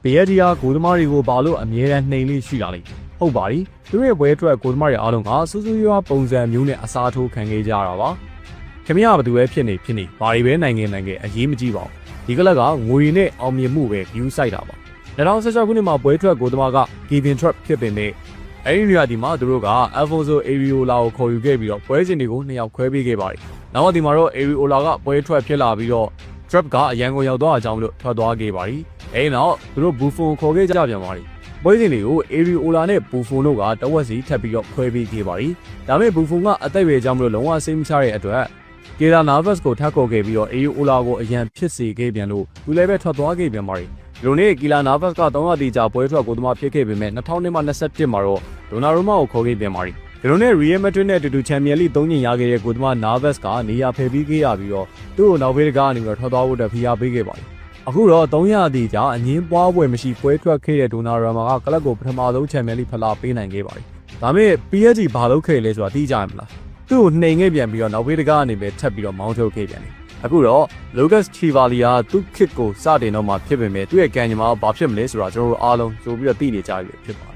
PSG ကဂိုးသမားတွေကိုဘာလို့အမြဲတမ်းနှိမ်လေးရှိတာလဲဟုတ်ပါပြီသူတို့ရဲ့ပွဲအတွက်ဂိုးသမားတွေအားလုံးကစူးစူးရွားပုံစံမျိုးနဲ့အစားထိုးခံခဲ့ကြတာပါခင်ဗျားဘာသူပဲဖြစ်နေဘာတွေပဲနိုင်ငံအရေးမကြီးပါဘူးဒီကလပ်ကငွေနဲ့အောင်မြင်မှုပဲ view စိုက်တာပါ2016ခုနှစ်မှာပွဲထွက်ဂိုးသမားက Kevin Trapp ဖြစ်ပေမဲ့အဲဒီနေရာဒီမှာသူတို့က Alfonso Areola ကိုခေါ်ယူခဲ့ပြီးတော့ပွဲစဉ်တွေကို2ယောက်ခွဲပေးခဲ့ပါတယ်နောက်ဒီမှာတော့ Areola ကပွဲထွက်ဖြစ်လာပြီးတော့ Trapp ကအရန်ကိုရောက်သွားအကြောင်းလို့ထွက်သွားခဲ့ပါတယ်အဲဒီနောက်သူတို့ Buffon ခေါ်ခဲ့ကြပြန်ပါတယ်ပွဲစဉ်တွေကို Areola နဲ့ Buffon တို့ကတဝက်စီထပ်ပြီးတော့ခွဲပေးခဲ့ပါတယ်ဒါပေမဲ့ Buffon ကအသက်အရွယ်ကြောင့်မလို့လုံးဝစိတ်မချတဲ့အတွက်Keylor Navas ကိုထပ်ခေါ်ခဲ့ပြီးတော့ Areola ကိုအရန်ဖြစ်စေခဲ့ပြန်လို့သူလည်းပဲထွက်သွားခဲ့ပြန်ပါတယ်ဒီလိုနဲ့Keylor Navas က300တီကြာပွဲထွက်ဂိုးသမားဖြစ်ခဲ့ပေမဲ့2000မှာ21မှာတော့Donnarummaကိုခေါ်ခဲ့ပြန်ပါတယ်ဒီလိုနဲ့ Real Madrid နဲ့အတူတူ Champions League 3ညင်ရခဲ့တဲ့ဂိုးသမား Navas ကနေရာဖယ်ပြီးခဲ့ရပြီးတော့သူ့ကိုနောက်ဘေးတကားကနေပြီးတော့ထွက်သွားဖို့အတွက်ဖိအားပေးခဲ့ပါတယ်အခုတော့300တီကြာအငင်းပွားပွဲမရှိပွဲထွက်ခဲ့တဲ့ Donnarumma ကကလပ်ကိုပထမဆုံး Champions League ဖလားပေးနိုင်ခဲ့ပါတယ်ဒါပေမဲ့ PSG ဘာလုပ်ခဲ့လဲဆိုတာသိကြရမလားသူ့ကိုနှိမ်ခဲ့ပြန်ပြီးတော့နောက်ဘေးတကားကနေပဲထပ်ပြီးတော့မောင်းထုတ်ခဲ့ပြန်တယ်အခုတော့ Lucas Chivalier သူ့ခစ်ကိုစတင်တော့မှဖြစ်ပေမဲ့သူ့ရဲ့ကံကြမ္မာဘာဖြစ်မလဲဆိုတာကျွန်တော်တို့အားလုံးကြိုပြီးတော့သိနေကြပြီဖြစ်ပါတယ်